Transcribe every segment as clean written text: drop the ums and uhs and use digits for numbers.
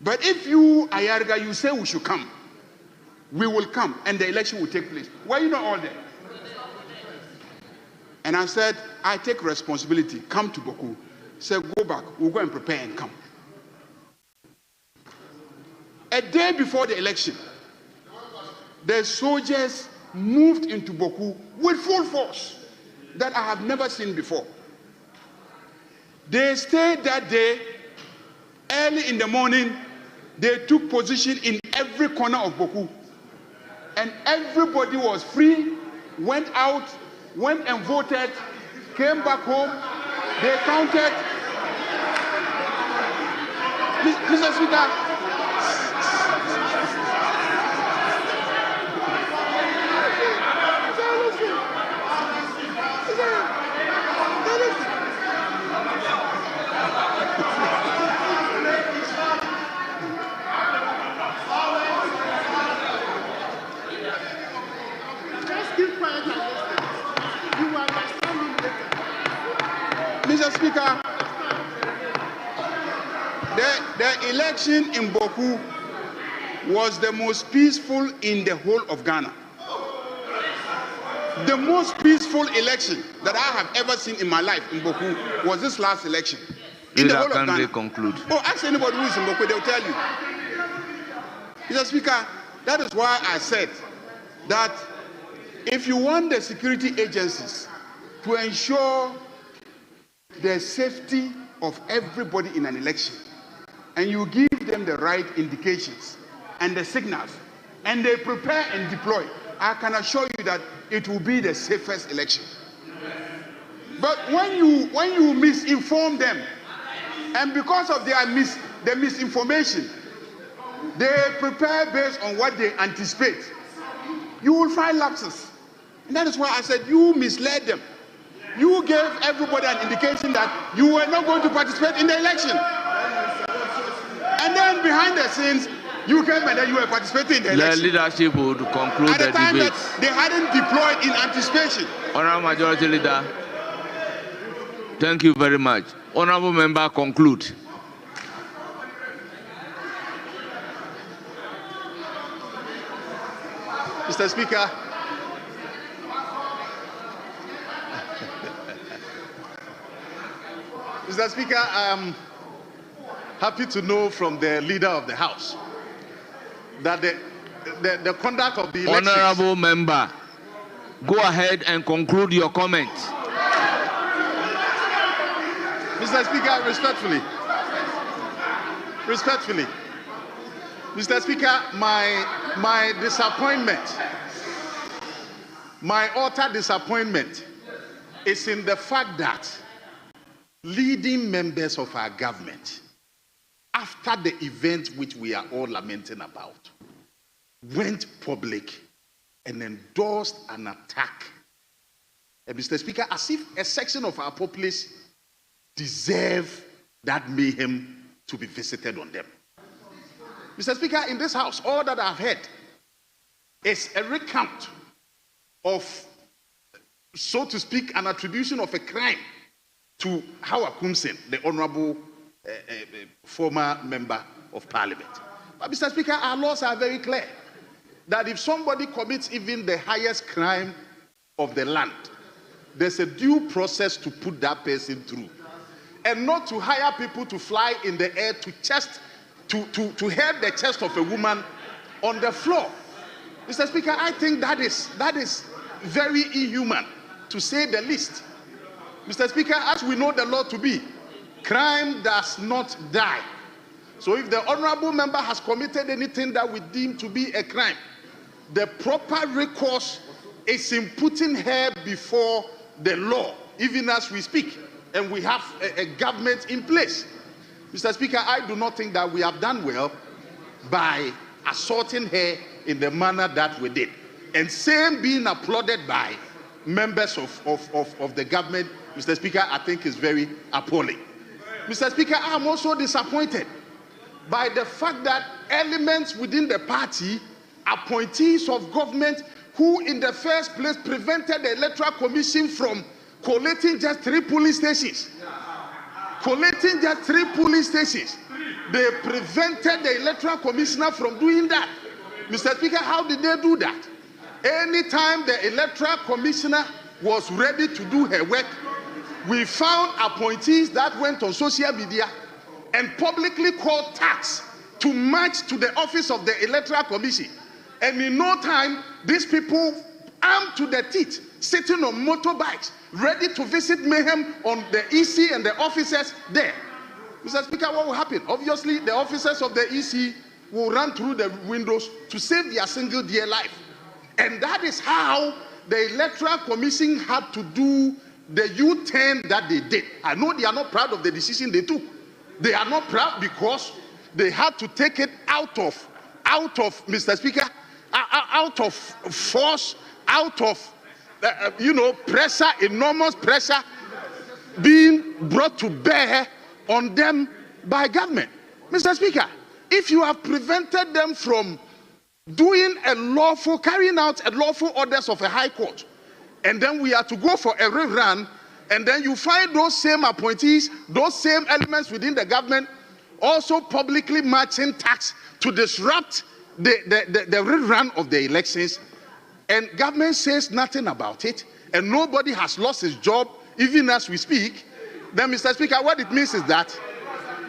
But if you, Ayarga, you say we should come, we will come, and the election will take place. Why are you not all there? And I said, I take responsibility. Come to Boku. Say, go back. We'll go and prepare and come. A day before the election, the soldiers moved into Boku with full force that I have never seen before. They stayed that day. Early in the morning, they took position in every corner of Boku. And everybody was free, went out, went and voted, came back home, they counted. Mr. Speaker, Mr. Speaker, the election in Boku was the most peaceful in the whole of Ghana. The most peaceful election that I have ever seen in my life in Boku was this last election. In the whole of Ghana. Conclude. Oh, ask anybody who is in Boku, they'll tell you. Mr. Speaker, that is why I said that if you want the security agencies to ensure the safety of everybody in an election, and you give them the right indications and the signals, and they prepare and deploy, I can assure you that it will be the safest election. But when you misinform them, and because of the misinformation, they prepare based on what they anticipate, you will find lapses. And that is why I said you misled them. You gave everybody an indication that you were not going to participate in the election. And then behind the scenes, you came and then you were participating in the election. The leadership would conclude at the time debate. That they hadn't deployed in anticipation. Honorable Majority Leader, thank you very much. Honorable Member, conclude. Mr. Speaker, Mr. Speaker, I am happy to know from the leader of the House that the conduct of the elections... Honorable Member, go ahead and conclude your comment. Mr. Speaker, respectfully, Mr. Speaker, my disappointment, my utter disappointment is in the fact that leading members of our government, after the event which we are all lamenting about, went public and endorsed an attack, Mr. Speaker, as if a section of our populace deserve that mayhem to be visited on them. Mr. Speaker, in this House, all that I've heard is a recount of, so to speak, an attribution of a crime to H0ttens, the honorable former member of parliament. But Mr. Speaker, our laws are very clear that if somebody commits even the highest crime of the land, there's a due process to put that person through. And not to hire people to fly in the air to head the chest of a woman on the floor. Mr. Speaker, I think that is very inhuman, to say the least. Mr. Speaker, as we know the law to be, crime does not die. So if the honorable member has committed anything that we deem to be a crime, the proper recourse is in putting her before the law, even as we speak, and we have a government in place. Mr. Speaker, I do not think that we have done well by assaulting her in the manner that we did. And same being applauded by members of the government, Mr. Speaker, I think is very appalling. Mr. Speaker, I am also disappointed by the fact that elements within the party, appointees of government, who in the first place prevented the Electoral Commission from collating just 3 polling stations, collating just 3 police stations. They prevented the electoral commissioner from doing that. Mr. Speaker, how did they do that? Anytime the electoral commissioner was ready to do her work, we found appointees that went on social media and publicly called tax to march to the office of the electoral commission. And in no time, these people, armed to the teeth, sitting on motorbikes, ready to visit mayhem on the EC and the officers there. Mr. Speaker, what will happen? Obviously, the officers of the EC will run through the windows to save their single dear life. And that is how the Electoral Commission had to do the U-turn that they did. I know they are not proud of the decision they took. They are not proud because they had to take it out of, Mr. Speaker, out of force, out of, pressure, enormous pressure being brought to bear on them by government. Mr. Speaker, if you have prevented them from carrying out a lawful orders of a high court, and then we are to go for a rerun, and then you find those same appointees, those same elements within the government also publicly marching tax to disrupt the rerun of the elections, and government says nothing about it, and nobody has lost his job even as we speak, then Mr. Speaker, what it means is that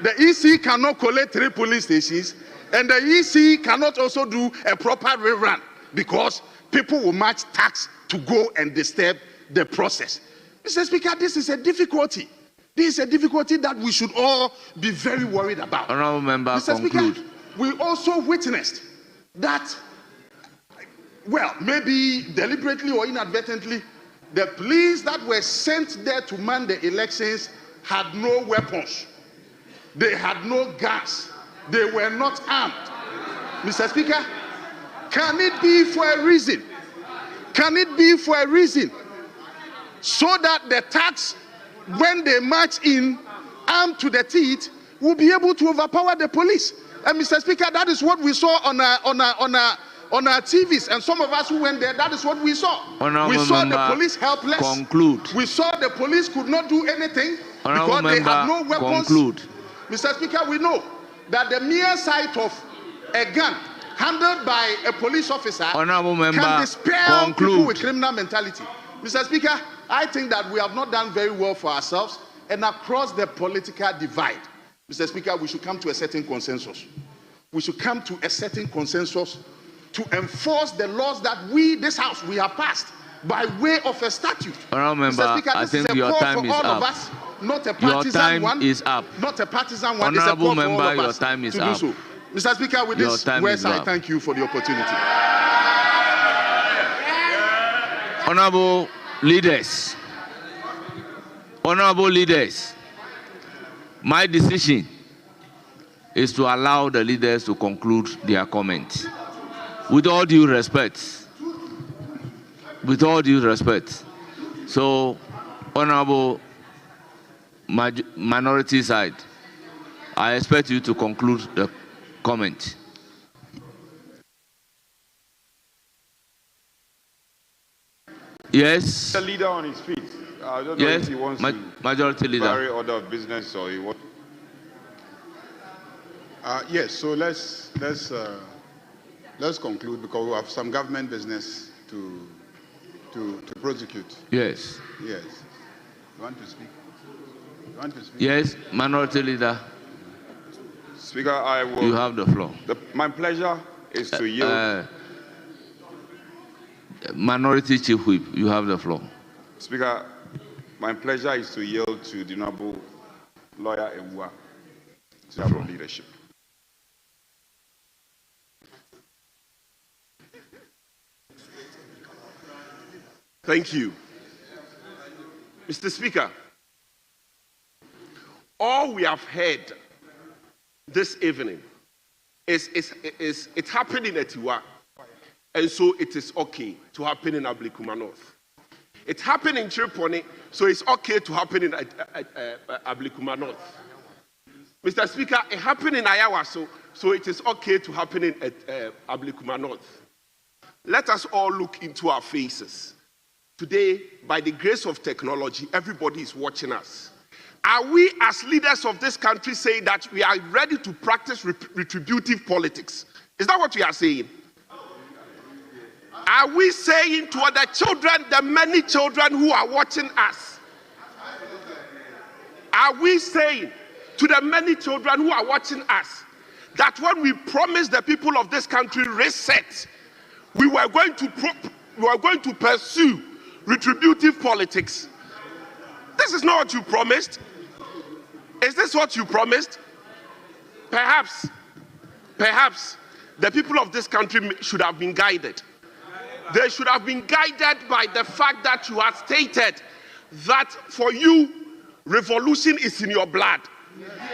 the EC cannot collect 3 police stations, and the EC cannot also do a proper rerun because people will march tax to go and disturb the process. Mr. Speaker, this is a difficulty. This is a difficulty that we should all be very worried about. Honourable Member, Mr. conclude. Speaker, we also witnessed that, well, maybe deliberately or inadvertently, the police that were sent there to man the elections had no weapons. They had no guns. They were not armed. Mr. Speaker, can it be for a reason? Can it be for a reason? So that the tax, when they march in, armed to the teeth, will be able to overpower the police. And Mr. Speaker, that is what we saw on our TVs, and some of us who went there, that is what we saw. Honourable we saw Member, the police helpless. Conclude. We saw the police could not do anything Honourable because they had no Member, weapons. conclude. Mr. Speaker, we know that the mere sight of a gun handled by a police officer Honourable Member, can despair conclude. people with criminal mentality. Mr. Speaker, I think that we have not done very well for ourselves, and across the political divide, Mr. Speaker, we should come to a certain consensus. We should come to a certain consensus to enforce the laws that we, this House, we have passed by way of a statute. Honourable Member, Mr. Speaker, I this think is a your call time for is all up. of us, not a Your partisan time one. is up. Not a partisan one. Honourable it's a call Member, for all of your us time is to up. do so. Mr. Speaker, with Your this time words, is I up. thank you for the opportunity. Honourable leaders, my decision is to allow the leaders to conclude their comment. With all due respect. With all due respect. So, Honourable minority side, I expect you to conclude the comment. Yes. The leader on his feet. I don't know Yes, if he wants Majority to Leader. carry order of business or he wants. Yes, so let's conclude because we have some government business to prosecute. Yes. Yes. You want to speak? You want to speak? Yes, Minority Leader, Speaker, I will. you have the floor. My pleasure is to yield. Minority Chief Whip, you have the floor. Speaker, my pleasure is to yield to the noble lawyer Emwa to have leadership. Thank you. Mr. Speaker, all we have heard this evening is it happened in Etiwa, and so it is okay to happen in Ablekuma North. It happened in Tripoli, so it's okay to happen in Ablekuma North. Mr. Speaker, it happened in Ayawa, so it is okay to happen in Ablekuma North. Let us all look into our faces. Today, by the grace of technology, everybody is watching us. Are we as leaders of this country saying that we are ready to practice retributive politics? Is that what we are saying? Are we saying to other children, the many children who are watching us, are we saying to the many children who are watching us that when we promised the people of this country reset, we were going to pursue retributive politics? This is not what you promised. Is this what you promised? Perhaps the people of this country should have been guided. They should have been guided by the fact that you have stated that for you, revolution is in your blood.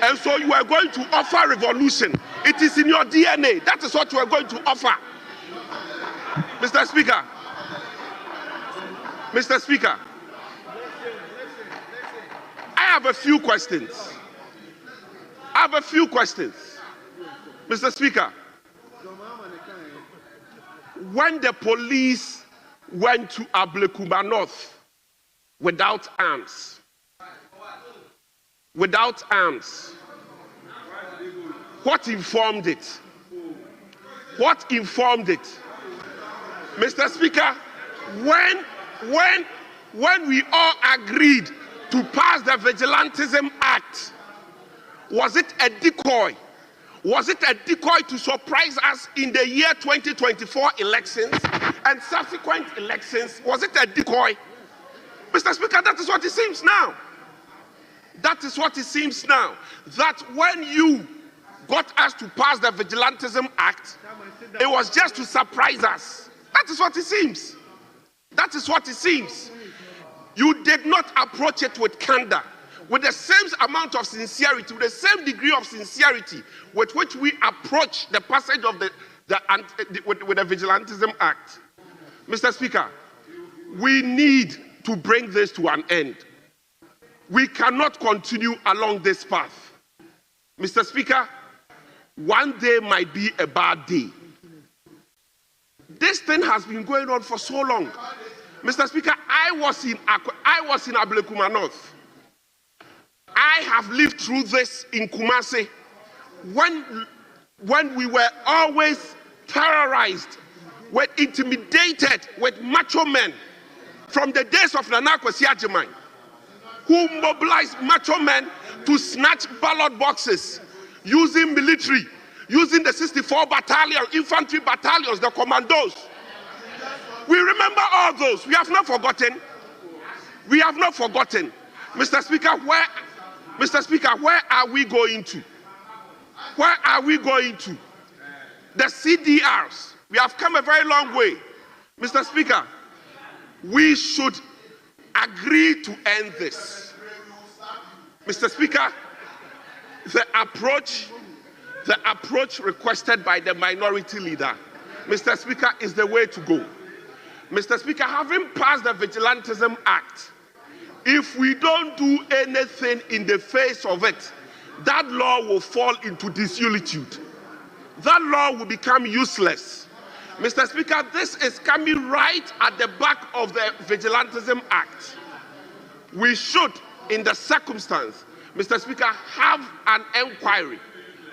And so you are going to offer revolution. It is in your DNA. That is what you are going to offer. Mr. Speaker, I have a few questions. Mr. Speaker, when the police went to Ablekuma North without arms, what informed it? Mr. Speaker, when we all agreed to pass the Vigilantism Act, was it a decoy? Was it a decoy to surprise us in the year 2024 elections and subsequent elections? Was it a decoy? Mr. Speaker, that is what it seems now. That when you got us to pass the Vigilantism Act, it was just to surprise us. That is what it seems. You did not approach it with candor, with the same amount of sincerity, with the same degree of sincerity with which we approach the passage of with the Vigilantism Act. Mr. Speaker, we need to bring this to an end. We cannot continue along this path. Mr. Speaker, one day might be a bad day. This thing has been going on for so long. Mr. Speaker, I was in Ablekuma North. I have lived through this in Kumasi when we were always terrorized, were intimidated with macho men from the days of Nana Kwesi Agyeman, who mobilized macho men to snatch ballot boxes using military, using the 64 battalion, infantry battalions, the commandos. We remember all those. We have not forgotten. Mr. Speaker, where are we going to? The CDRs. We have come a very long way. Mr. Speaker, we should agree to end this. Mr. Speaker, the approach requested by the minority leader, Mr. Speaker, is the way to go. Mr. Speaker, having passed the Vigilantism Act, if we don't do anything in the face of it, that law will fall into dissolitude. That law will become useless. Mr. Speaker, this is coming right at the back of the Vigilantism Act. We should, in the circumstance, Mr. Speaker, have an inquiry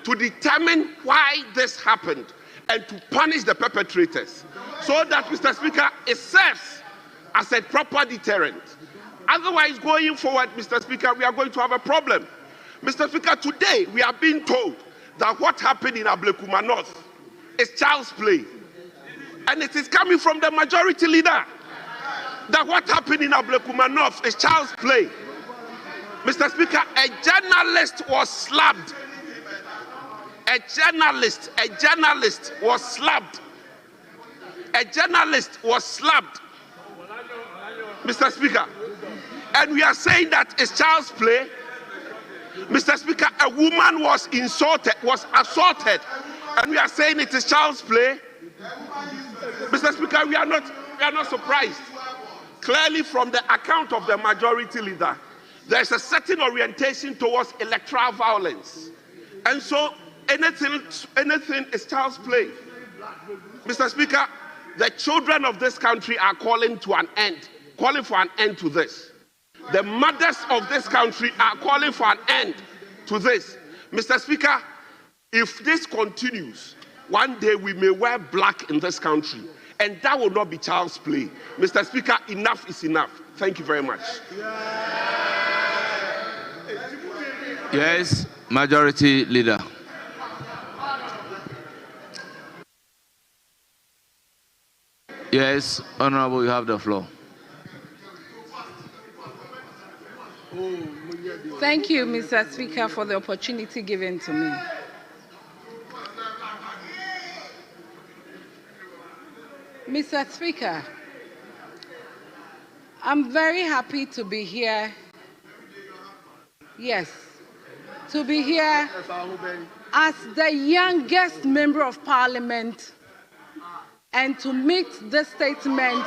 to determine why this happened and to punish the perpetrators, so that, Mr. Speaker, it serves as a proper deterrent. Otherwise, going forward, Mr. Speaker, we are going to have a problem. Mr. Speaker, today we are being told that what happened in Ablekuma North is child's play. And it is coming from the majority leader. That what happened in Ablekuma North is child's play. Mr. Speaker, a journalist was slapped. A journalist was slapped. Mr. Speaker, and we are saying that it's child's play. Mr. Speaker, a woman was assaulted, and we are saying it is child's play. Mr. Speaker, we are not surprised. Clearly, from the account of the majority leader, there is a certain orientation towards electoral violence, and so anything is child's play. Mr. Speaker, the children of this country are calling for an end to this. The mothers of this country are calling for an end to this. Mr. Speaker, if this continues, one day we may wear black in this country, and that will not be child's play. Mr. Speaker, enough is enough. Thank you very much. Yes, Majority Leader. Yes, Honorable, you have the floor. Thank you, Mr. Speaker, for the opportunity given to me. Mr. Speaker, I'm very happy to be here. Yes, to be here as the youngest member of Parliament and to meet the statement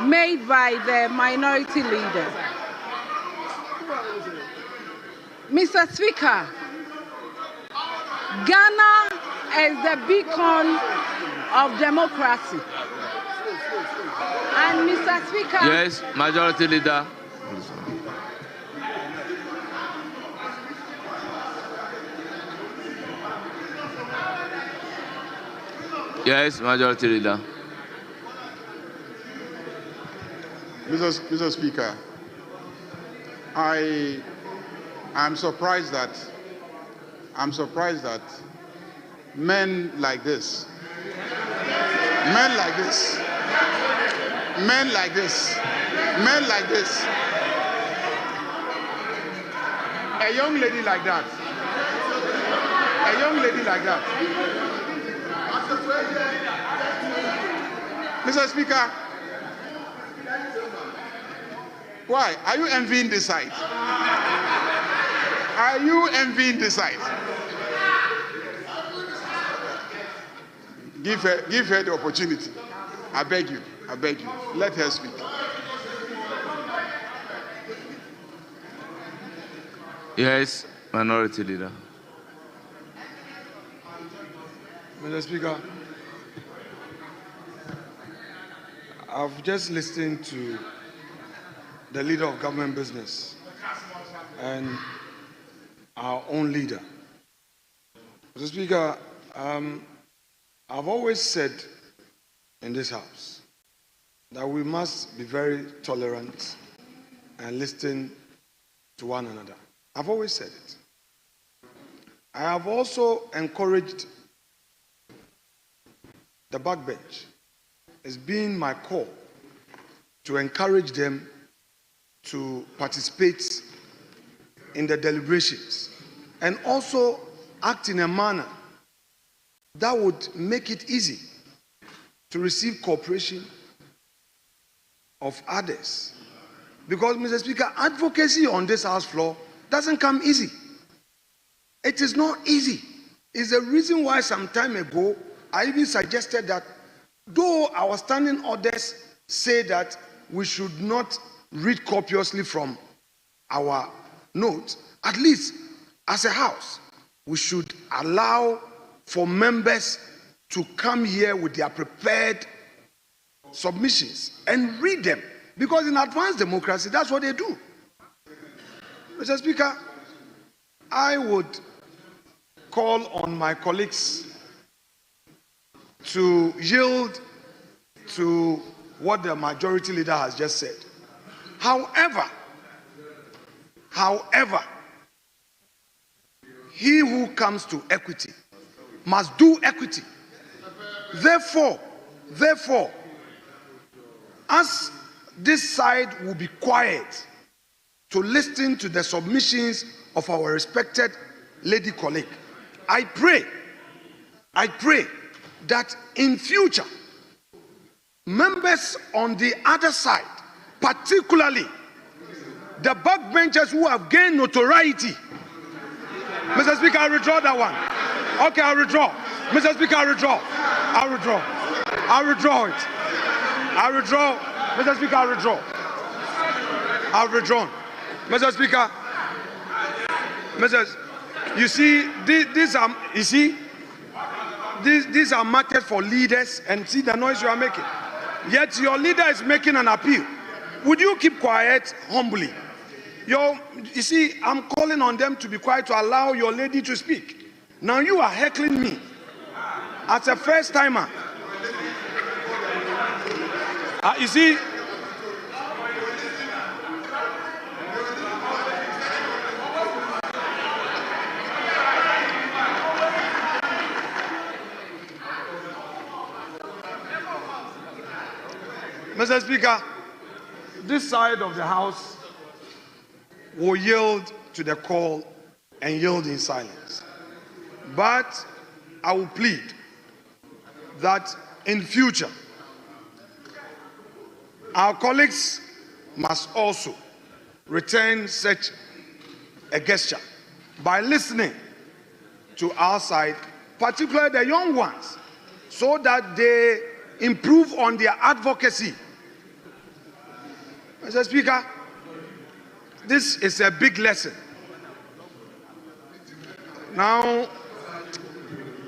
made by the minority leader. Mr. Speaker, Ghana is the beacon of democracy. And Mr. Speaker... Yes, Majority Leader. Yes, Majority Leader. Mr. Speaker, I'm surprised that men like this, a young lady like that, Mr. Speaker, why? Are you envying this side? Are you envying this side? Give her the opportunity. I beg you. Let her speak. Yes, Minority Leader. Mr. Speaker, I've just listened to the leader of government business and our own leader. Mr. Speaker, I've always said in this house that we must be very tolerant and listen to one another. I've always said it. I have also encouraged the backbench. It's been my call to encourage them to participate in the deliberations and also act in a manner that would make it easy to receive cooperation of others. Because, Mr. Speaker, advocacy on this House floor doesn't come easy. It is not easy. It's the reason why some time ago I even suggested that though our standing orders say that we should not read copiously from our notes, at least as a House, we should allow for members to come here with their prepared submissions and read them. Because in advanced democracy, that's what they do. Mr. Speaker, I would call on my colleagues to yield to what the majority leader has just said. However, he who comes to equity must do equity. Therefore, as this side will be quiet to listen to the submissions of our respected lady colleague, I pray that in future, members on the other side, particularly the backbenchers who have gained notoriety. Mr. Speaker, I withdraw that one. Okay, I withdraw. Mr. Speaker, I withdraw it. I withdraw. Mr. Speaker, I withdraw. I've withdrawn. Mr. Speaker, you see, these are matters for leaders, and see the noise you are making. Yet your leader is making an appeal. Would you keep quiet humbly? You see, I'm calling on them to be quiet to allow your lady to speak. Now you are heckling me as a first timer. You see, Mr. Speaker, this side of the House will yield to the call and yield in silence. But I will plead that in future, our colleagues must also return such a gesture by listening to our side, particularly the young ones, so that they improve on their advocacy. Mr. Speaker, this is a big lesson. Now,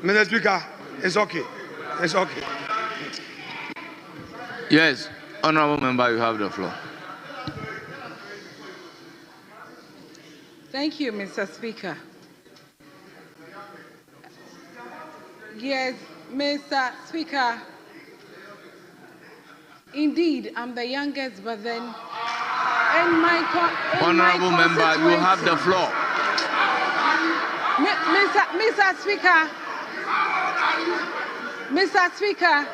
Mr. Speaker, it's okay. It's okay. Yes, honorable member, you have the floor. Thank you, Mr. Speaker. Yes, Mr. Speaker, indeed, I'm the youngest, but then honorable member, you have the floor. Mr. Speaker,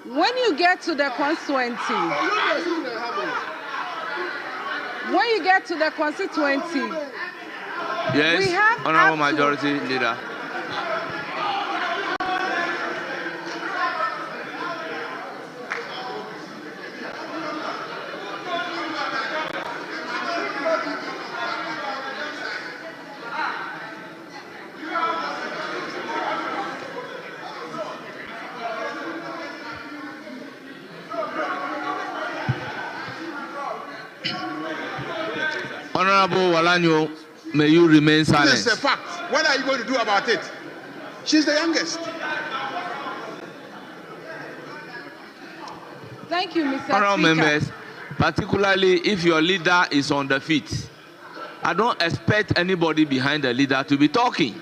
when you get to the constituency, yes, we have honorable majority leader. Honorable Walanyo, may you remain silent. This is a fact. What are you going to do about it? She's the youngest. Thank you, Mr. Honorable Speaker. members, particularly if your leader is on the feet, I don't expect anybody behind the leader to be talking.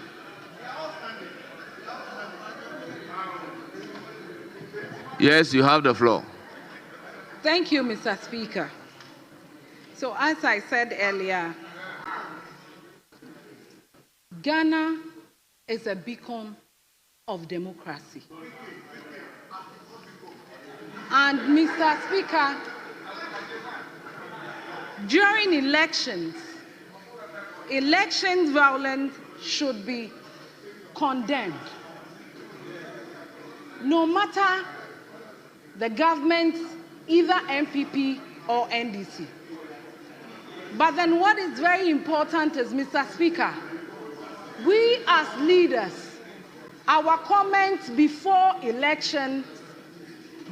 Yes, you have the floor. Thank you, Mr. Speaker. So as I said earlier, Ghana is a beacon of democracy. And Mr. Speaker, during elections, election violence should be condemned. No matter the government, either MPP or NDC. But then what is very important is, Mr. Speaker, we as leaders, our comments before elections,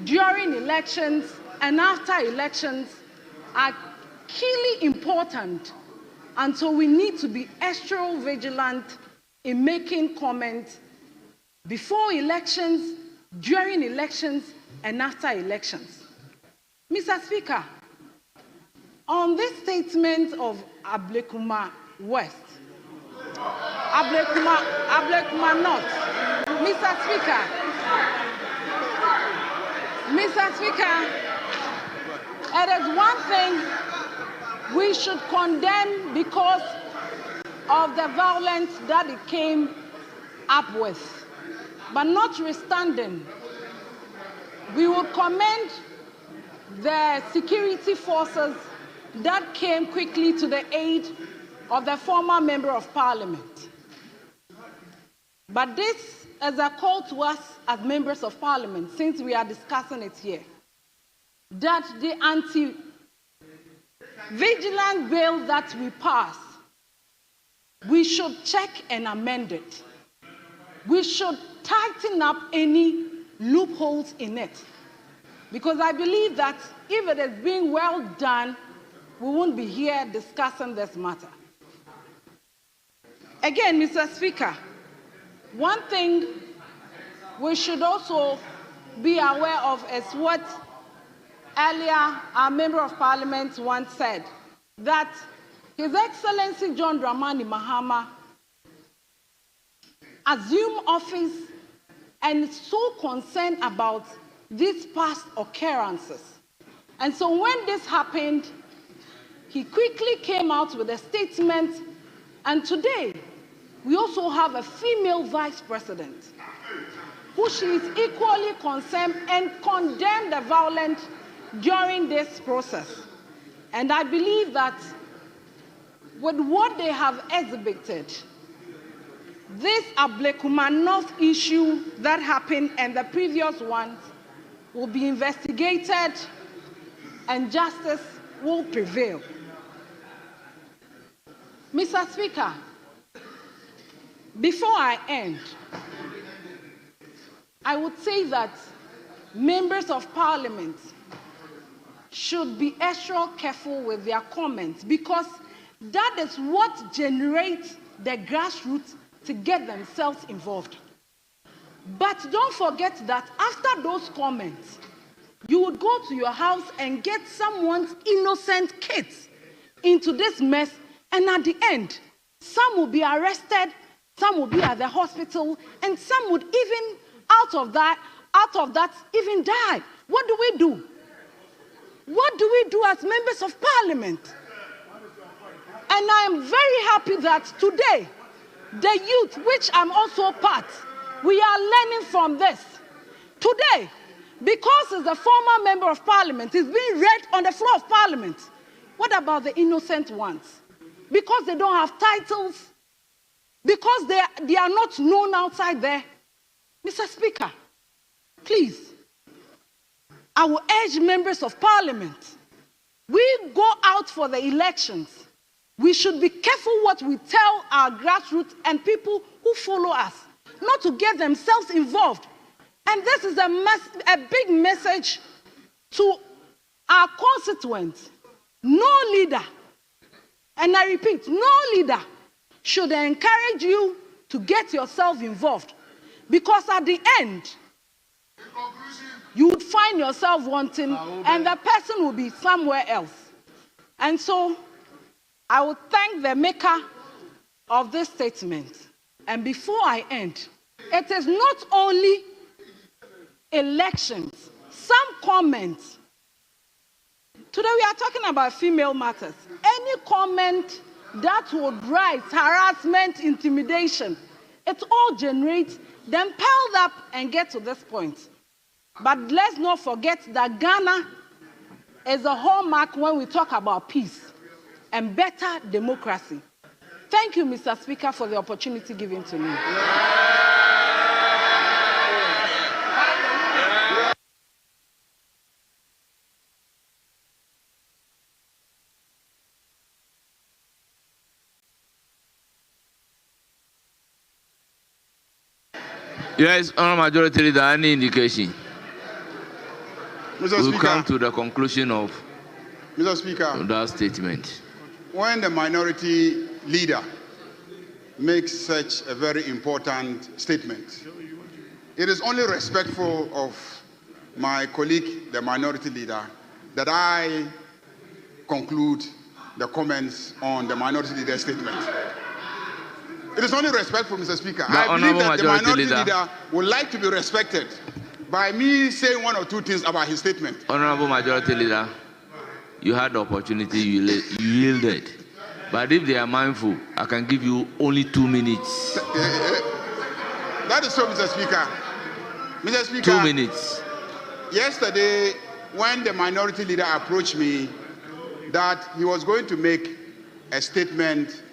during elections, and after elections are keenly important. And so we need to be extra vigilant in making comments before elections, during elections, and after elections. Mr. Speaker, on this statement of Ablekuma West, Ablekuma North, Mr. Speaker, it is one thing we should condemn because of the violence that it came up with. But notwithstanding, we would commend the security forces that came quickly to the aid of the former member of parliament. But this is a call to us as members of parliament, since we are discussing it here, that the anti-vigilant bill that we pass, we should check and amend it. We should tighten up any loopholes in it. Because I believe that if it is being well done, we won't be here discussing this matter. Again, Mr. Speaker, one thing we should also be aware of is what earlier our member of parliament once said, that His Excellency John Dramani Mahama assumed office and is so concerned about these past occurrences. And so when this happened, he quickly came out with a statement, and today we also have a female vice president who she is equally concerned and condemned the violence during this process. And I believe that with what they have exhibited, this Ablekuma North issue that happened and the previous ones will be investigated and justice will prevail. Mr. Speaker, before I end, I would say that members of parliament should be extra careful with their comments, because that is what generates the grassroots to get themselves involved. But don't forget that after those comments, you would go to your house and get someone's innocent kids into this mess, and at the end, some will be arrested, some will be at the hospital, and some would even out of that even die. What do we do? What do we do as members of parliament? And I am very happy that today, the youth, which I'm also part, we are learning from this. Today, because as a former member of parliament, is being read on the floor of parliament. What about the innocent ones? Because they don't have titles, because they are not known outside there. Mr. Speaker, please, I will urge members of parliament, we go out for the elections. We should be careful what we tell our grassroots and people who follow us, not to get themselves involved. And this is a big message to our constituents. No leader, and I repeat, no leader should encourage you to get yourself involved, because at the end, you would find yourself wanting, and the person will be somewhere else. And so, I would thank the maker of this statement. And before I end, it is not only elections, some comments. Today we are talking about female matters. Any comment that would rise harassment, intimidation, it all generates, then piled up and get to this point. But let's not forget that Ghana is a hallmark when we talk about peace and better democracy. Thank you, Mr. Speaker, for the opportunity given to me. Yes, Honourable Majority Leader, any indication? Mr. We'll Speaker, come to the conclusion of Mr. Speaker, that statement. When the minority leader makes such a very important statement, it is only respectful of my colleague, the minority leader, that I conclude the comments on the minority leader's statement. It is only respectful, Mr. Speaker. I believe that the minority leader would like to be respected by me saying one or two things about his statement. Honourable Majority Leader, you had the opportunity, you yielded. But if they are mindful, I can give you only 2 minutes. That is so, Mr. Speaker. Mr. Speaker, 2 minutes. Yesterday, when the minority leader approached me that he was going to make a statement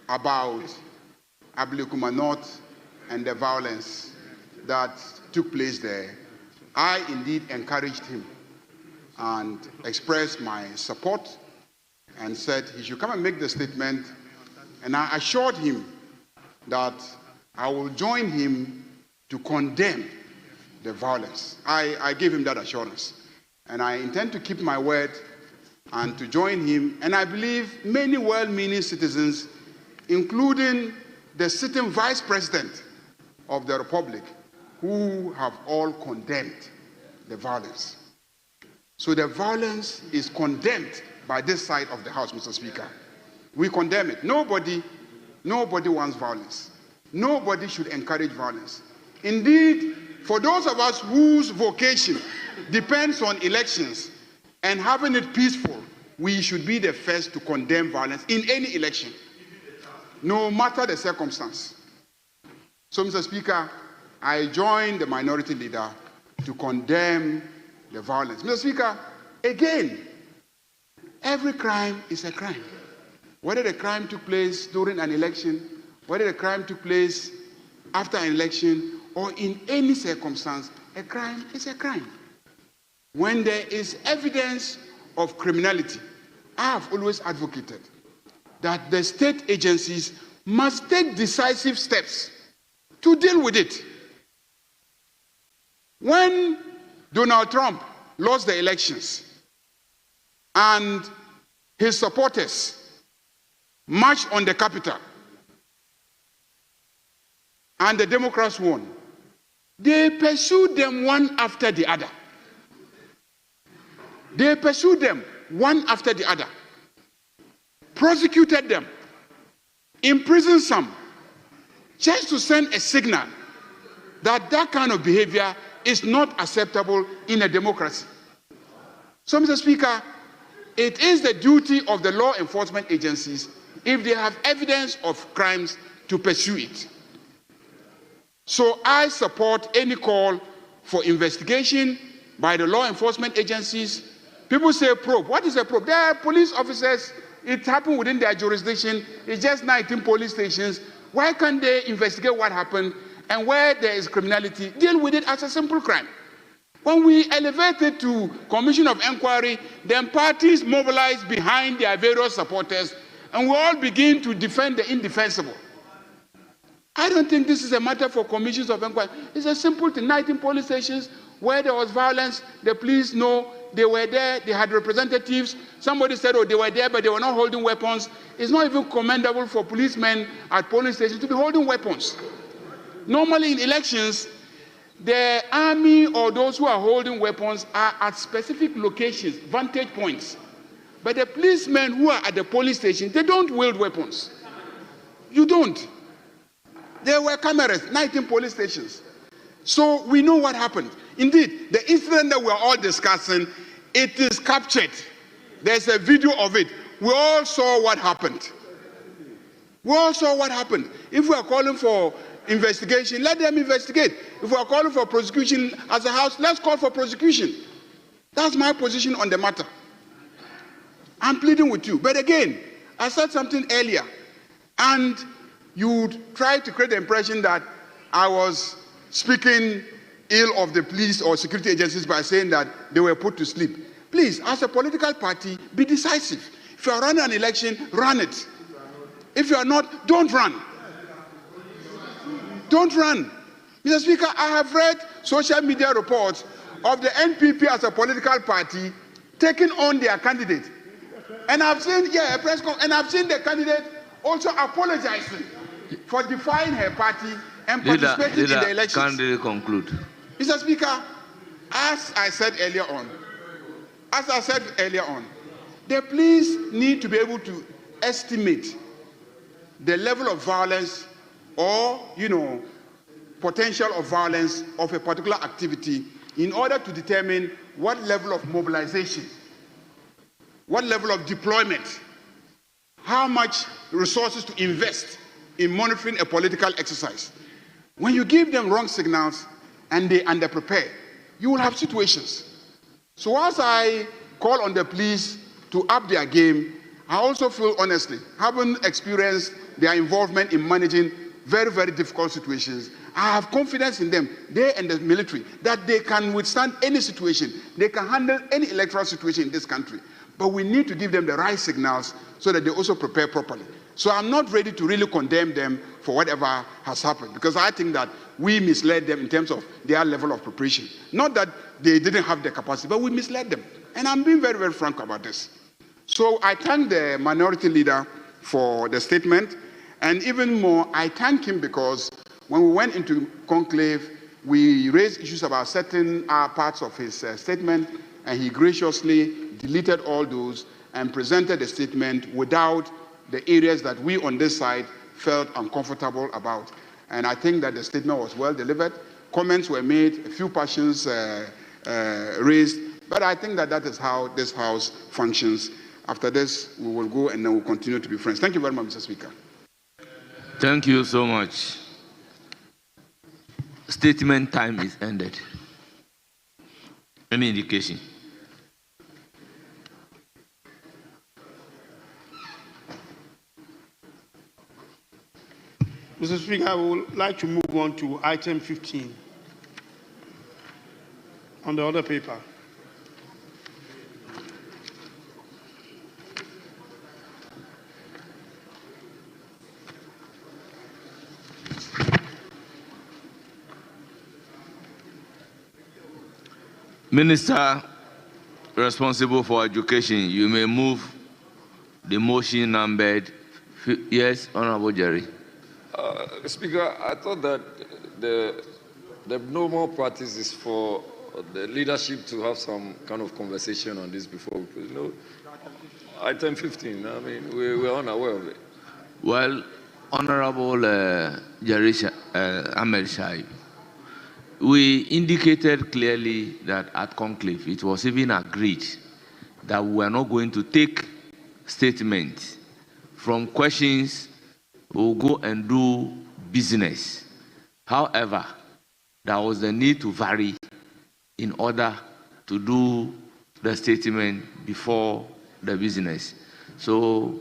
about Ablekuma North and the violence that took place there, I indeed encouraged him and expressed my support and said he should come and make the statement. And I assured him that I will join him to condemn the violence. I gave him that assurance. And I intend to keep my word and to join him. And I believe many well-meaning citizens, including the sitting vice president of the Republic, who have all condemned the violence. So the violence is condemned by this side of the House, Mr. Speaker. We condemn it. Nobody wants violence. Nobody should encourage violence. Indeed, for those of us whose vocation depends on elections and having it peaceful, we should be the first to condemn violence in any election, no matter the circumstance. So, Mr. Speaker, I join the minority leader to condemn the violence. Mr. Speaker, again, every crime is a crime. Whether the crime took place during an election, whether the crime took place after an election, or in any circumstance, a crime is a crime. When there is evidence of criminality, I have always advocated that the state agencies must take decisive steps to deal with it. When Donald Trump lost the elections and his supporters marched on the Capitol and the Democrats won, they pursued them one after the other. They pursued them one after the other, prosecuted them, imprisoned some, just to send a signal that that kind of behavior is not acceptable in a democracy. So, Mr. Speaker, it is the duty of the law enforcement agencies, if they have evidence of crimes, to pursue it. So I support any call for investigation by the law enforcement agencies. People say probe. What is a probe? They are police officers. It happened within their jurisdiction. It's just 19 police stations. Why can't they investigate what happened, and where there is criminality, deal with it as a simple crime? When we elevate it to commission of inquiry, then parties mobilize behind their various supporters, and we all begin to defend the indefensible. I don't think this is a matter for commissions of inquiry. It's a simple thing. 19 police stations where there was violence, the police know, they were there, they had representatives. Somebody said, oh, they were there, but they were not holding weapons. It's not even commendable for policemen at polling stations to be holding weapons. Normally in elections, the army or those who are holding weapons are at specific locations, vantage points. But the policemen who are at the polling station, they don't wield weapons. You don't. There were cameras, 19 police stations. So we know what happened. Indeed, the incident that we're all discussing, it is captured. There's a video of it. We all saw what happened. We all saw what happened. If we are calling for investigation, let them investigate. If we are calling for prosecution as a house, let's call for prosecution. That's my position on the matter. I'm pleading with you. But again, I said something earlier, and you tried to create the impression that I was speaking ill of the police or security agencies by saying that they were put to sleep. Please, as a political party, be decisive. If you are running an election, run it. If you are not, don't run. Don't run. Mr. Speaker, I have read social media reports of the NPP as a political party taking on their candidate. And I've seen, a press conference, and I've seen the candidate also apologizing for defying her party and participating in the elections. Can they conclude? Mr. Speaker, as I said earlier on, the police need to be able to estimate the level of violence or, potential of violence of a particular activity in order to determine what level of mobilization, what level of deployment, how much resources to invest in monitoring a political exercise. When you give them wrong signals and they underprepare, you will have situations. So as I call on the police to up their game, I also feel, honestly, having experienced their involvement in managing very, very difficult situations, I have confidence in them, they and the military, that they can withstand any situation. They can handle any electoral situation in this country. But we need to give them the right signals so that they also prepare properly. So I'm not ready to really condemn them for whatever has happened, because I think that we misled them in terms of their level of preparation. Not that they didn't have the capacity, but we misled them. And I'm being very, very frank about this. So I thank the minority leader for the statement. And even more, I thank him because when we went into conclave, we raised issues about certain parts of his statement, and he graciously deleted all those and presented a statement without the areas that we on this side felt uncomfortable about. And I think that the statement was well delivered. Comments were made, a few passions raised, but I think that that is how this House functions. After this, we will go and then we'll continue to be friends. Thank you very much, Mr. Speaker. Thank you so much. Statement time is ended. Any indication? Mr. Speaker, I would like to move on to item 15 on the other paper. Minister responsible for education, you may move the motion numbered. Yes, Honorable Jerry. Speaker, I thought that the normal practice is for the leadership to have some kind of conversation on this before we, item 15. I mean, we're unaware of it. Well, Honorable Jerry Ahmed Shai, we indicated clearly that at conclave it was even agreed that we are not going to take statements from questions. We'll go and do business. However, there was the need to vary in order to do the statement before the business. So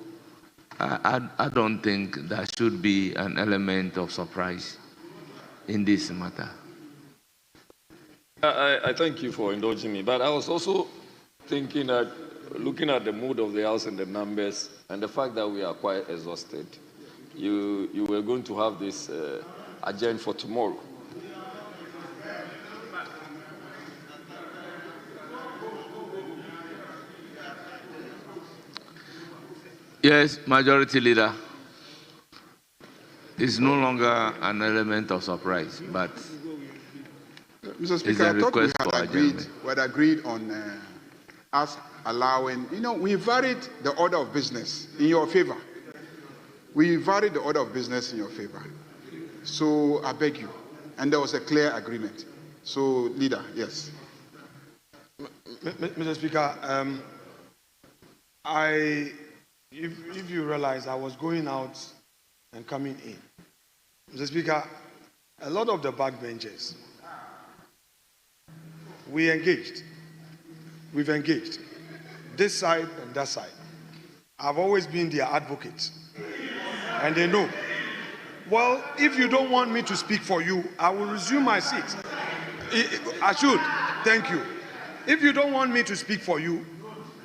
I don't think there should be an element of surprise in this matter. I thank you for indulging me, but I was also thinking that looking at the mood of the House and the numbers and the fact that we are quite exhausted, you were going to have this agenda for tomorrow. Yes, Majority Leader. It's no longer an element of surprise, but Mr. Speaker, I thought we had agreed on us allowing, we varied the order of business in your favor. We varied the order of business in your favor. So I beg you. And there was a clear agreement. So, Leader, yes. Mr. Speaker, if you realize, I was going out and coming in. Mr. Speaker, a lot of the backbenchers, we've engaged. This side and that side. I've always been their advocate. And they know. Well, if you don't want me to speak for you, I will resume my seat. I should. Thank you. If you don't want me to speak for you,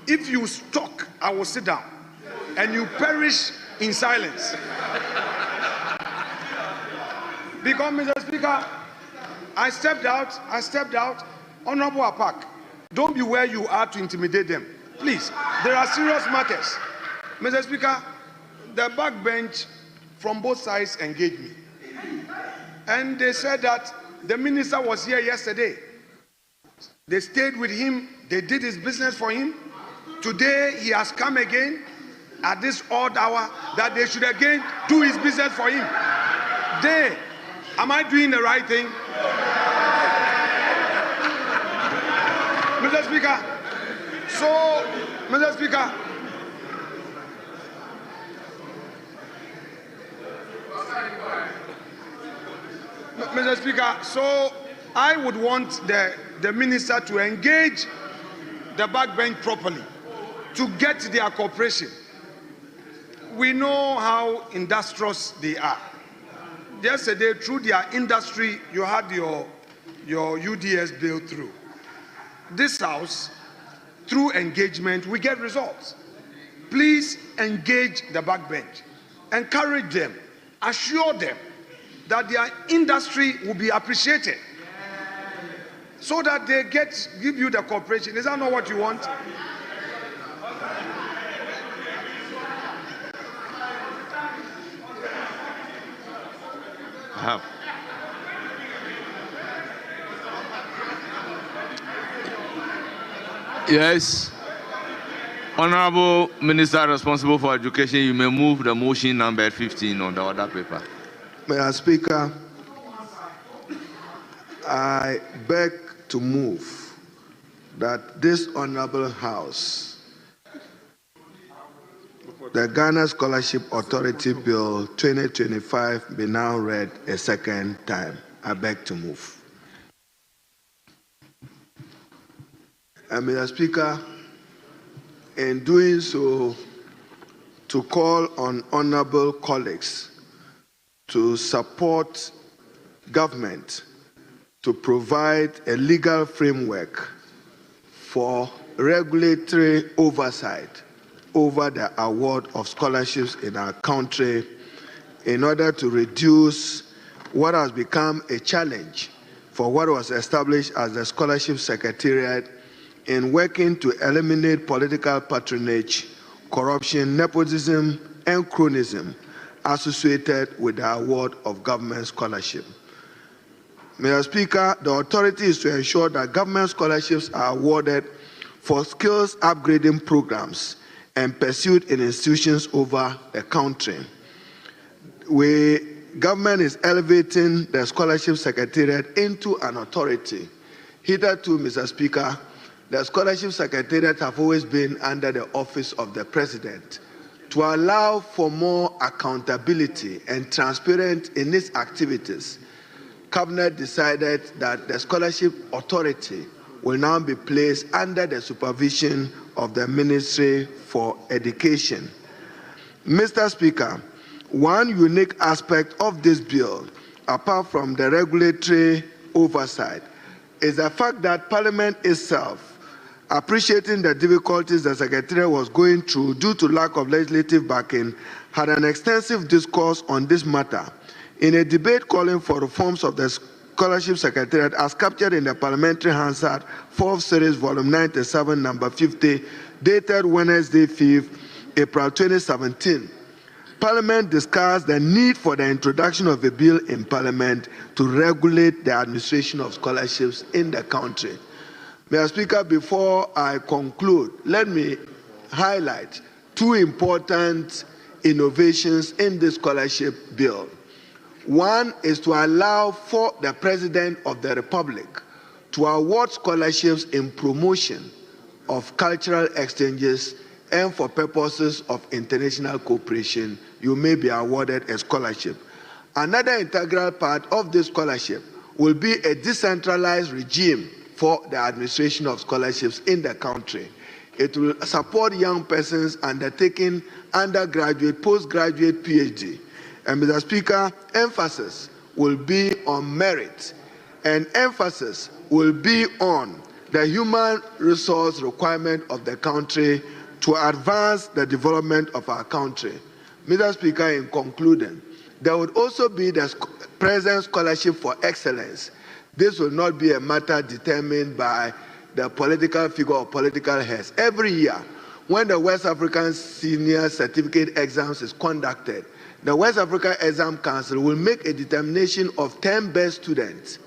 if you talk, I will sit down. And you perish in silence. Because, Mr. Speaker, I stepped out. Honorable Apak, don't be where you are to intimidate them. Please, there are serious matters. Mr. Speaker, the backbench from both sides engaged me. And they said that the minister was here yesterday. They stayed with him. They did his business for him. Today, he has come again at this odd hour that they should again do his business for him. Am I doing the right thing? Mr. Speaker, Mr. Speaker, Mr. Speaker, so I would want the minister to engage the backbench properly to get their cooperation. We know how industrious they are. Yesterday, through their industry, you had your UDS bill through. This House, through engagement, we get results. Please engage the backbench. Encourage them. Assure them that their industry will be appreciated so that they give you the cooperation. Is that not what you want? Yes. Honorable Minister responsible for education, you may move the motion number 15 on the order paper. Mr. Speaker, I beg to move that this Honorable House, the Ghana Scholarship Authority Bill 2025 be now read a second time. I beg to move. And Mr. Speaker, in doing so, to call on honorable colleagues to support government to provide a legal framework for regulatory oversight over the award of scholarships in our country in order to reduce what has become a challenge for what was established as the Scholarship Secretariat in working to eliminate political patronage, corruption, nepotism, and cronyism associated with the award of government scholarship. Mr. Speaker, the authority is to ensure that government scholarships are awarded for skills upgrading programs and pursued in institutions over the country. Government is elevating the Scholarship Secretariat into an authority. Hitherto, Mr. Speaker, the Scholarship Secretariat have always been under the office of the President. To allow for more accountability and transparency in its activities, Cabinet decided that the Scholarship Authority will now be placed under the supervision of the Ministry for Education. Mr. Speaker, one unique aspect of this bill, apart from the regulatory oversight, is the fact that Parliament itself, appreciating the difficulties the Secretariat was going through due to lack of legislative backing, had an extensive discourse on this matter in a debate calling for reforms of the Scholarship Secretariat as captured in the Parliamentary Hansard 4th Series, Volume 97, Number 50, dated Wednesday, 5th April 2017. Parliament discussed the need for the introduction of a bill in Parliament to regulate the administration of scholarships in the country. Mr. Speaker, before I conclude, let me highlight two important innovations in the scholarship bill. One is to allow for the President of the Republic to award scholarships in promotion of cultural exchanges and for purposes of international cooperation. You may be awarded a scholarship. Another integral part of this scholarship will be a decentralized regime for the administration of scholarships in the country. It will support young persons undertaking undergraduate, postgraduate, PhD. And Mr. Speaker, emphasis will be on merit, and emphasis will be on the human resource requirement of the country to advance the development of our country. Mr. Speaker, in concluding, there would also be the President Scholarship for Excellence. This will not be a matter determined by the political figure or political heads. Every year, when the West African Senior Certificate Exams is conducted, the West Africa Exam Council will make a determination of 10 best students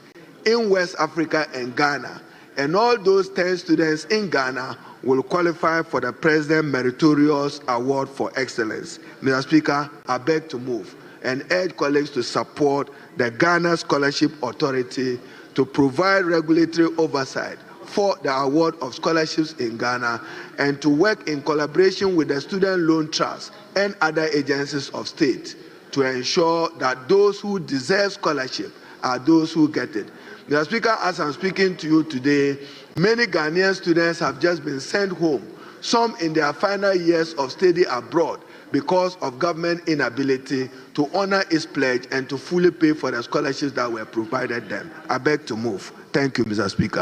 in West Africa and Ghana, and all those 10 students in Ghana will qualify for the President Meritorious Award for Excellence. Mr. Speaker, I beg to move and urge colleagues to support the Ghana Scholarship Authority to provide regulatory oversight for the award of scholarships in Ghana and to work in collaboration with the Student Loan Trust and other agencies of state to ensure that those who deserve scholarship are those who get it. Mr. Speaker, as I'm speaking to you today, many Ghanaian students have just been sent home, some in their final years of study abroad, because of government inability to honor its pledge and to fully pay for the scholarships that were provided them. I beg to move. Thank you, Mr. Speaker.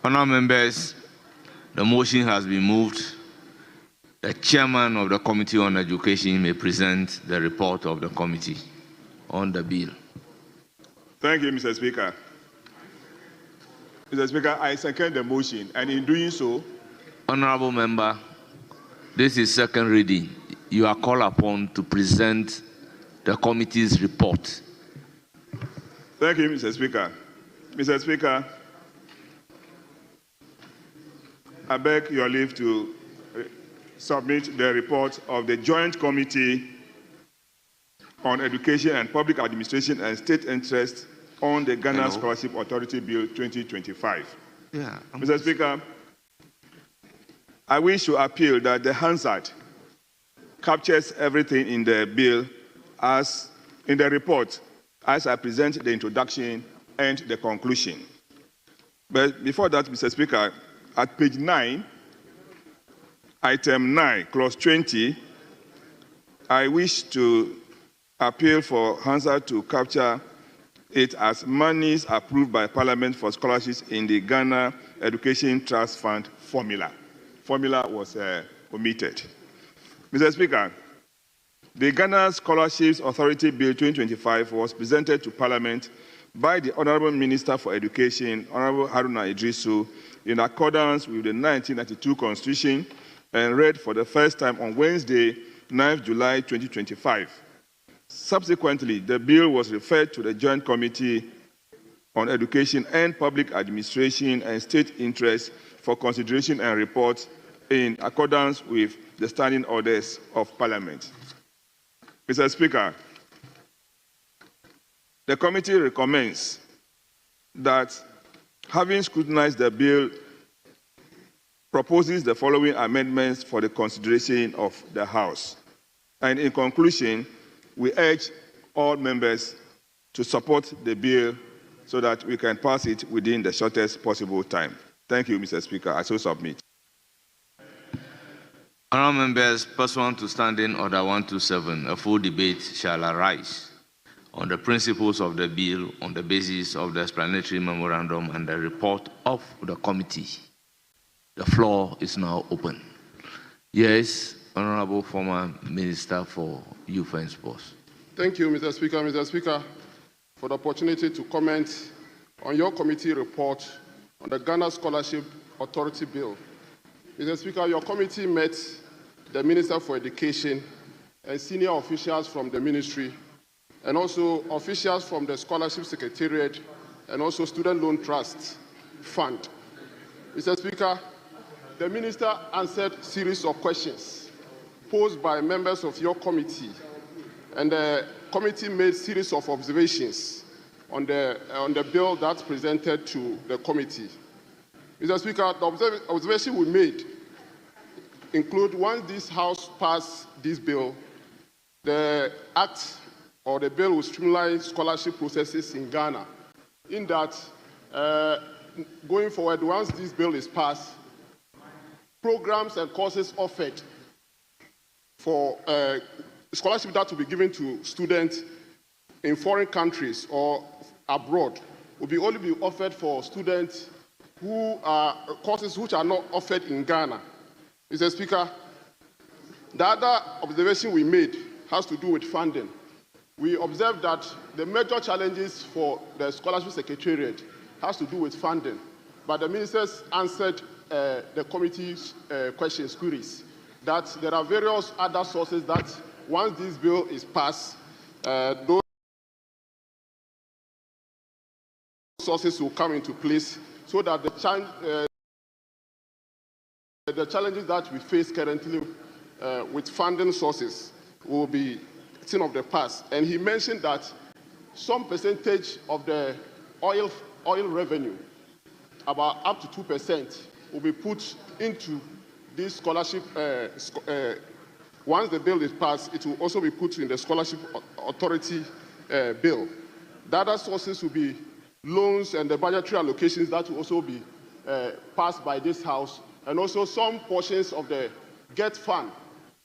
Honourable members, the motion has been moved. The chairman of the Committee on Education may present the report of the committee on the bill. Thank you, Mr. Speaker. Mr. Speaker, I second the motion, and in doing so, Honourable member, this is second reading. You are called upon to present the committee's report. Thank you, Mr. Speaker. Mr. Speaker, I beg your leave to submit the report of the Joint Committee on Education and Public Administration and State Interest on the Ghana Scholarship Authority Bill 2025. Mr. Speaker, I wish to appeal that the Hansard captures everything in the bill as in the report as I present the introduction and the conclusion. But before that, Mr. Speaker, at page 9, item 9, clause 20, I wish to appeal for Hansard to capture it as monies approved by Parliament for scholarships in the Ghana Education Trust Fund formula. Formula was omitted. Mr. Speaker, the Ghana Scholarships Authority Bill 2025 was presented to Parliament by the Honorable Minister for Education, Honorable H0ttens, in accordance with the 1992 Constitution and read for the first time on Wednesday, 9th July 2025. Subsequently, the bill was referred to the Joint Committee on Education and Public Administration and State Interest for consideration and report in accordance with the standing orders of Parliament. Mr. Speaker, the committee recommends that, having scrutinized the bill, proposes the following amendments for the consideration of the House. And in conclusion, we urge all members to support the bill so that we can pass it within the shortest possible time. Thank you, Mr. Speaker. I so submit. Honourable members, pursuant to Standing Order 127, a full debate shall arise on the principles of the bill on the basis of the explanatory memorandum and the report of the committee. The floor is now open. Yes, Honourable former Minister for Youth and Sports. Thank you, Mr. Speaker. Mr. Speaker, for the opportunity to comment on your committee report on the Ghana Scholarship Authority Bill. Mr. Speaker, your committee met the Minister for Education and senior officials from the ministry, and also officials from the Scholarship Secretariat and also Student Loan Trust Fund. Mr. Speaker, the Minister answered a series of questions posed by members of your committee, and the committee made a series of observations on the bill that's presented to the committee. Mr. Speaker, the observation we made include, once this House passes this bill, the Act or the bill will streamline scholarship processes in Ghana, in that going forward, once this bill is passed, programs and courses offered for scholarship that will be given to students in foreign countries or abroad will only be offered for students who are courses which are not offered in Ghana. Mr. Speaker, the other observation we made has to do with funding. We observed that the major challenges for the Scholarship Secretariat has to do with funding, but the ministers answered the committee's queries, that there are various other sources that, once this bill is passed, those sources will come into place so that the challenges that we face currently with funding sources will be thing of the past. And he mentioned that some percentage of the oil revenue, about up to 2%, will be put into this scholarship. Once the bill is passed, it will also be put in the Scholarship Authority bill. The other sources will be loans and the budgetary allocations that will also be passed by this House, and also some portions of the Get Fund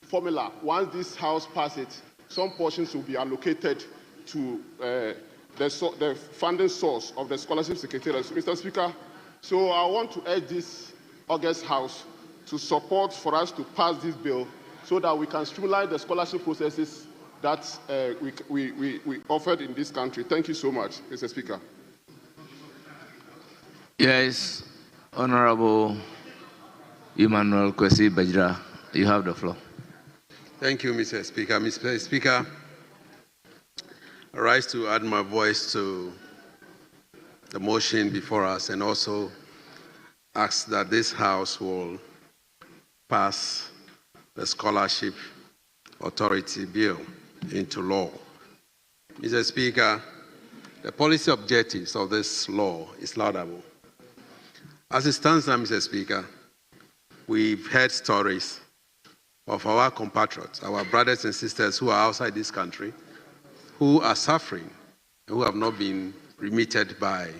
formula. Once this House passes it, some portions will be allocated to the funding source of the Scholarship Secretariat. Mr. Speaker, so I want to urge this August House to support for us to pass this bill so that we can streamline the scholarship processes that we offered in this country. Thank you so much, Mr. Speaker. Yes, Honorable Emmanuel Kwesi Bajra, you have the floor. Thank you, Mr. Speaker. Mr. Speaker, I rise to add my voice to the motion before us and also ask that this House will pass the Scholarship Authority Bill into law. Mr. Speaker, the policy objectives of this law is laudable. As it stands now, Mr. Speaker, we've heard stories of our compatriots, our brothers and sisters who are outside this country, who are suffering, who have not been remitted by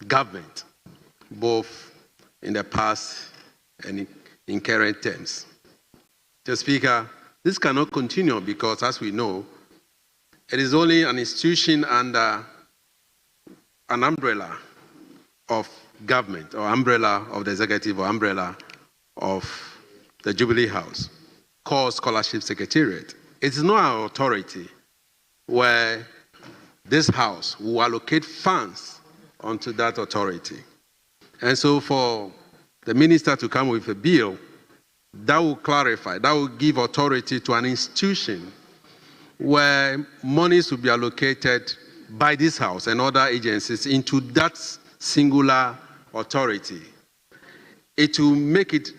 government, both in the past and in current terms. Mr. Speaker, this cannot continue because, as we know, it is only an institution under an umbrella of government, or umbrella of the executive, or umbrella of the Jubilee House, called Scholarship Secretariat. It is not our authority where this House will allocate funds onto that authority. And so for the minister to come with a bill that will clarify, that will give authority to an institution where monies will be allocated by this House and other agencies into that singular authority, it will make it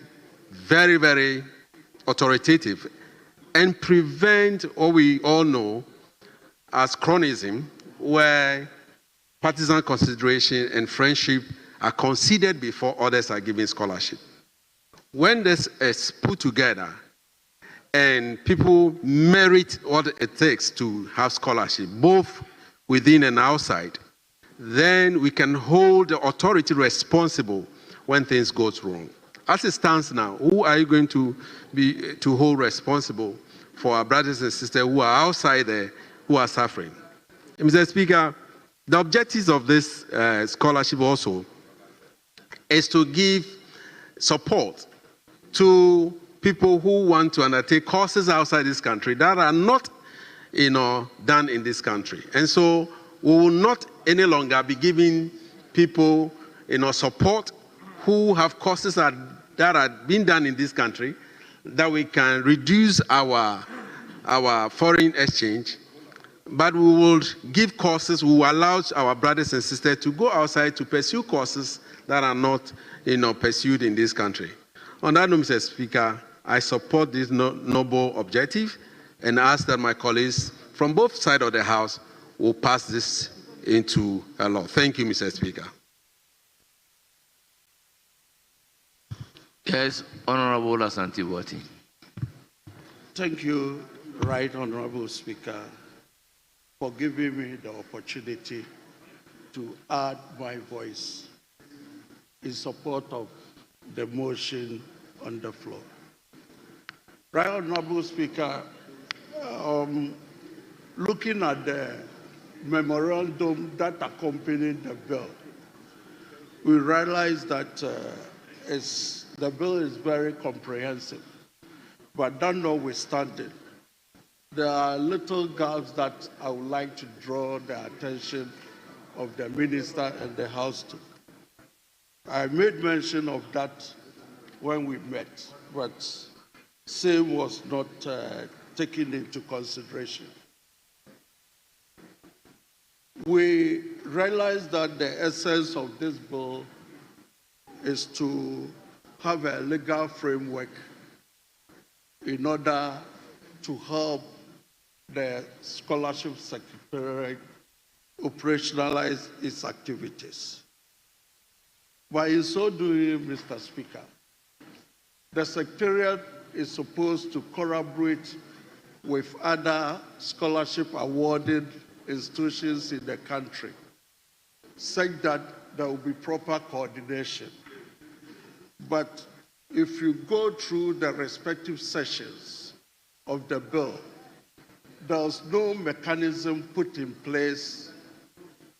very, very authoritative and prevent what we all know as cronyism, where partisan consideration and friendship are considered before others are given scholarship. When this is put together and people merit what it takes to have scholarship, both within and outside, then we can hold the authority responsible when things go wrong. As it stands now, who are you going to hold responsible for our brothers and sisters who are outside there, who are suffering? Mr. Speaker, the objectives of this scholarship also is to give support to people who want to undertake courses outside this country that are not, done in this country. And so we will not any longer be giving people, support who have courses that are being done in this country, that we can reduce our foreign exchange, but we will give courses, we will allow our brothers and sisters to go outside to pursue courses that are not, pursued in this country. On that note, Mr. Speaker, I support this noble objective and ask that my colleagues from both sides of the House will pass this into a law. Thank you, Mr. Speaker. Yes, Honorable Ashanti. Thank you, Right Honorable Speaker, for giving me the opportunity to add my voice in support of the motion on the floor. Right Honorable Speaker, looking at the memorandum that accompanied the bill, we realize that the bill is very comprehensive, but that notwithstanding, there are little gaps that I would like to draw the attention of the Minister and the House to. I made mention of that when we met, but same was not taken into consideration. We realize that the essence of this bill is to have a legal framework in order to help the Scholarship Secretariat operationalize its activities. By in so doing, Mr. Speaker, the Secretariat is supposed to collaborate with other scholarship awarding institutions in the country, such that there will be proper coordination. But if you go through the respective sections of the bill, there's no mechanism put in place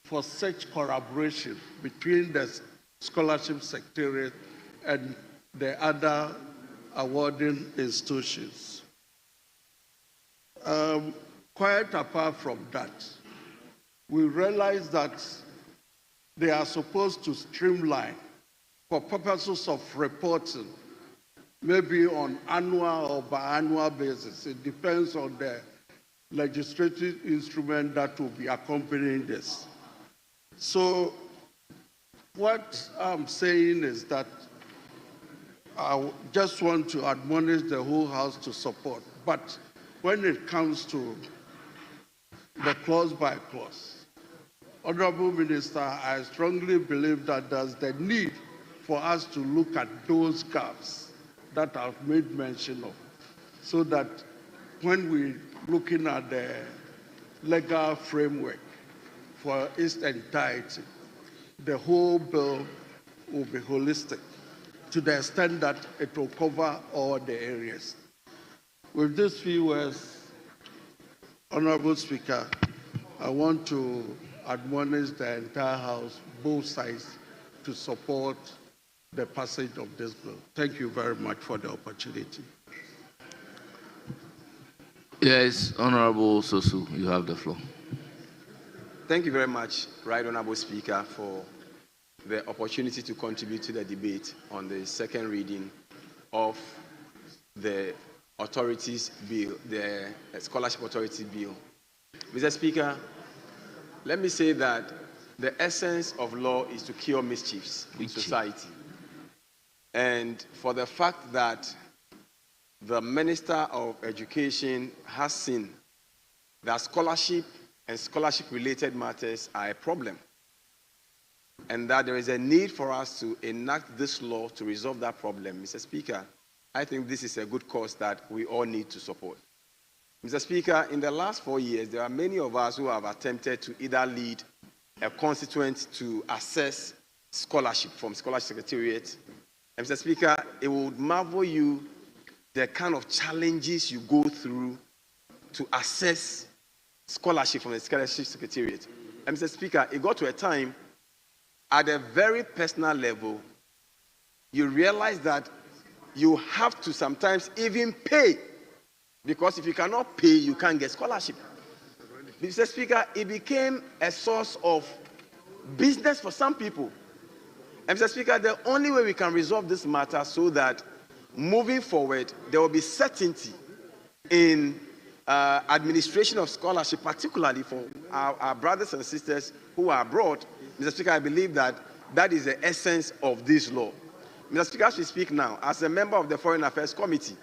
for such collaboration between the Scholarship Secretariat and the other awarding institutions. Quite apart from that, we realize that they are supposed to streamline for purposes of reporting, maybe on annual or biannual basis. It depends on the legislative instrument that will be accompanying this. So What I'm saying is that I just want to admonish the whole House to support. But when it comes to the clause by clause, Honorable Minister, I strongly believe that there's the need for us to look at those gaps that I've made mention of, so that when we're looking at the legal framework for its entirety, the whole bill will be holistic to the extent that it will cover all the areas. With these few words, Honorable Speaker, I want to admonish the entire House, both sides, to support the passage of this bill. Thank you very much for the opportunity. Yes, Honorable Sosu, you have the floor. Thank you very much, Right Honorable Speaker, for the opportunity to contribute to the debate on the second reading of the authorities bill, the scholarship authority bill. Mr. Speaker, let me say that the essence of law is to cure mischiefs in society. And for the fact that the Minister of Education has seen that scholarship and scholarship-related matters are a problem, and that there is a need for us to enact this law to resolve that problem, Mr. Speaker, I think this is a good cause that we all need to support. Mr. Speaker, in the last 4 years, there are many of us who have attempted to either lead a constituent to assess scholarship from Scholarship Secretariat. And Mr. Speaker, it would marvel you the kind of challenges you go through to assess scholarship from the Scholarship Secretariat. And Mr. Speaker, it got to a time at a very personal level, you realize that you have to sometimes even pay, because if you cannot pay, you can't get scholarship. Mr. Speaker, it became a source of business for some people. And Mr. Speaker, the only way we can resolve this matter so that moving forward, there will be certainty in administration of scholarship, particularly for our brothers and sisters who are abroad. Mr. Speaker, I believe that that is the essence of this law. Mr. Speaker, as we speak now, as a member of the Foreign Affairs Committee,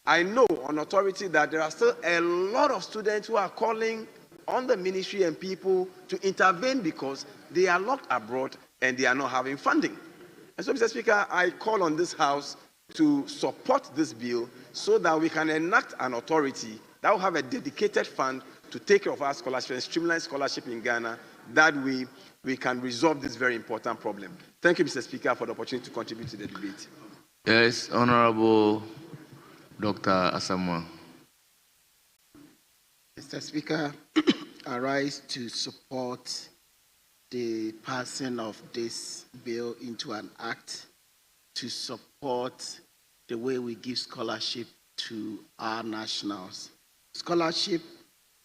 I know on authority that there are still a lot of students who are calling on the ministry and people to intervene because they are locked abroad and they are not having funding. And so, Mr. Speaker, I call on this House to support this bill so that we can enact an authority that will have a dedicated fund to take care of our scholarship and streamline scholarship in Ghana. That way, we can resolve this very important problem. Thank you, Mr. Speaker, for the opportunity to contribute to the debate. Yes, Honorable Dr. Asamoah. Mr. Speaker, I rise to support the passing of this bill into an act to support the way we give scholarship to our nationals. Scholarship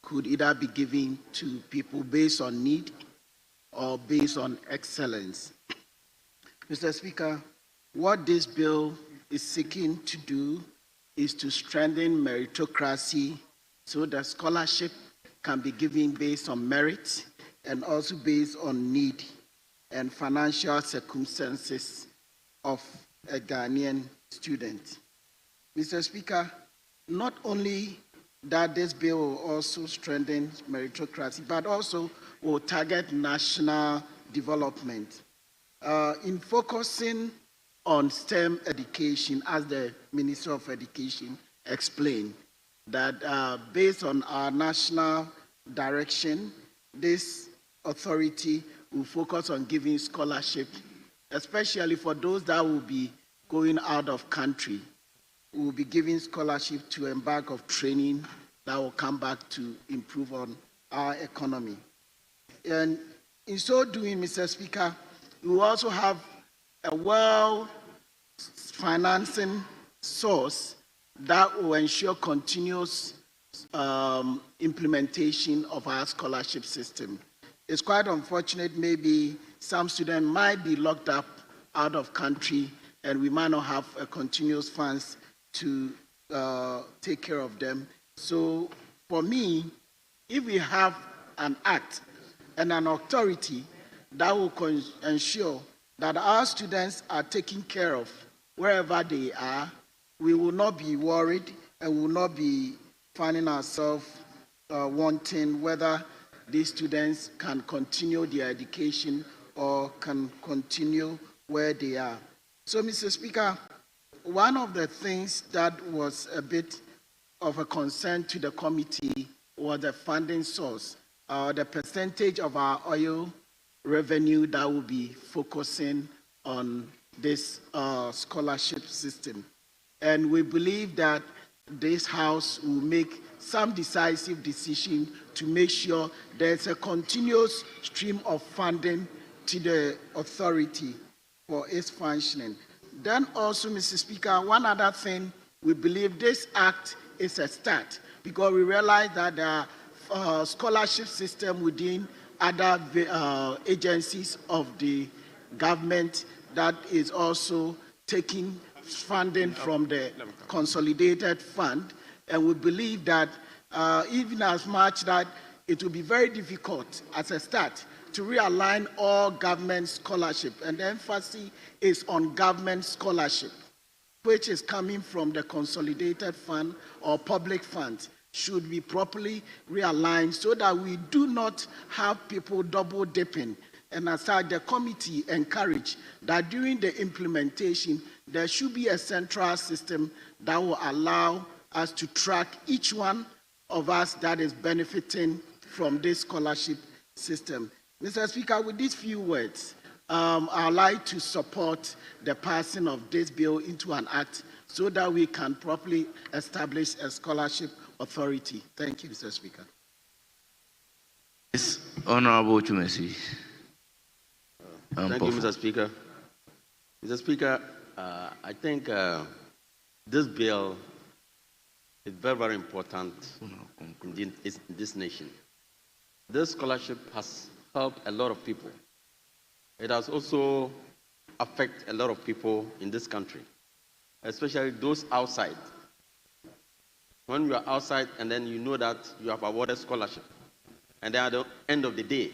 could either be given to people based on need or based on excellence. Mr. Speaker, what this bill is seeking to do is to strengthen meritocracy so that scholarship can be given based on merit and also based on need and financial circumstances of a Ghanaian student. Mr. Speaker, not only that this bill will also strengthen meritocracy, but also will target national development. In focusing on STEM education, as the Minister of Education explained, that based on our national direction, this authority will focus on giving scholarship, especially for those that will be going out of country. We will be giving scholarship to embark of training that will come back to improve on our economy. And in so doing, Mr. Speaker, we will also have a well-financing source that will ensure continuous implementation of our scholarship system. It's quite unfortunate, maybe some students might be locked up out of country and we might not have a continuous funds to take care of them. So for me, if we have an act and an authority that will ensure that our students are taken care of wherever they are. We will not be worried and will not be finding ourselves wanting whether these students can continue their education or can continue where they are. So, Mr. Speaker, one of the things that was a bit of a concern to the committee was the funding source, the percentage of our oil revenue that will be focusing on this scholarship system. And we believe that this House will make some decisive decision to make sure there's a continuous stream of funding to the authority for its functioning. Then also, Mr. Speaker, one other thing, we believe this act is a start because we realize that there are scholarship system within other agencies of the government that is also taking funding from the consolidated fund, and we believe that even as much that it will be very difficult as a start to realign all government scholarship, and the emphasis is on government scholarship, which is coming from the consolidated fund or public funds, should be properly realigned so that we do not have people double dipping. And as such, the committee encouraged that during the implementation, there should be a central system that will allow us to track each one of us that is benefiting from this scholarship system. Mr. Speaker, with these few words, I'd like to support the passing of this bill into an act so that we can properly establish a scholarship authority. Thank you, Mr. Speaker. Yes, Honorable Chieftaincy. Thank you, Mr. Speaker. Mr. Speaker, I think this bill is very, very important in this nation. This scholarship has helped a lot of people. It has also affected a lot of people in this country, especially those outside. When you are outside and then you know that you have awarded scholarship, and then at the end of the day,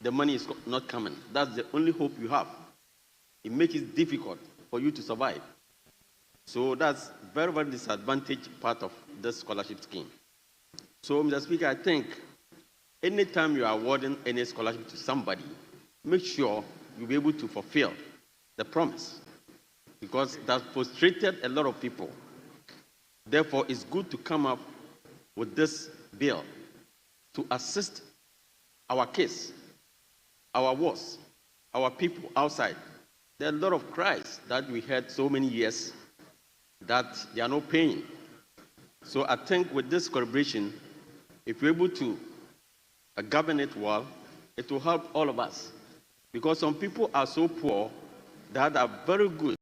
the money is not coming. That's the only hope you have. It makes it difficult for you to survive. So that's very, very disadvantaged part of this scholarship scheme. So, Mr. Speaker, I think anytime you are awarding any scholarship to somebody, make sure you'll be able to fulfill the promise, because that frustrated a lot of people. Therefore, it's good to come up with this bill to assist our case, our wars, our people outside. There are a lot of cries that we had so many years that they are not paying. So I think with this collaboration, if we're able to govern it well, it will help all of us. Because some people are so poor that are very good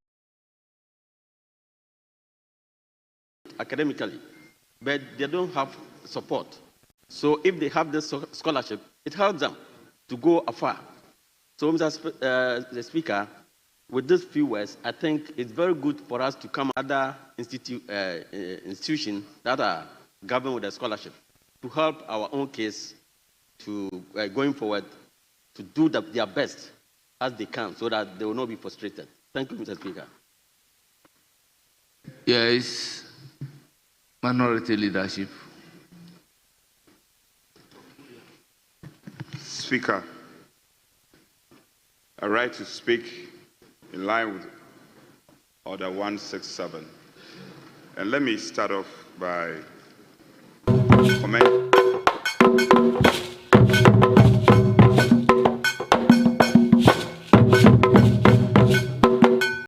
academically, but they don't have support. So if they have this scholarship, it helps them to go afar. So, Mr. Speaker, with these few words, I think it's very good for us to come other institutions that are governed with a scholarship to help our own case to going forward to do their best as they can so that they will not be frustrated. Thank you, Mr. Speaker. Yes, minority leadership. Speaker, a right to speak in line with Order 167. And let me start off by commenting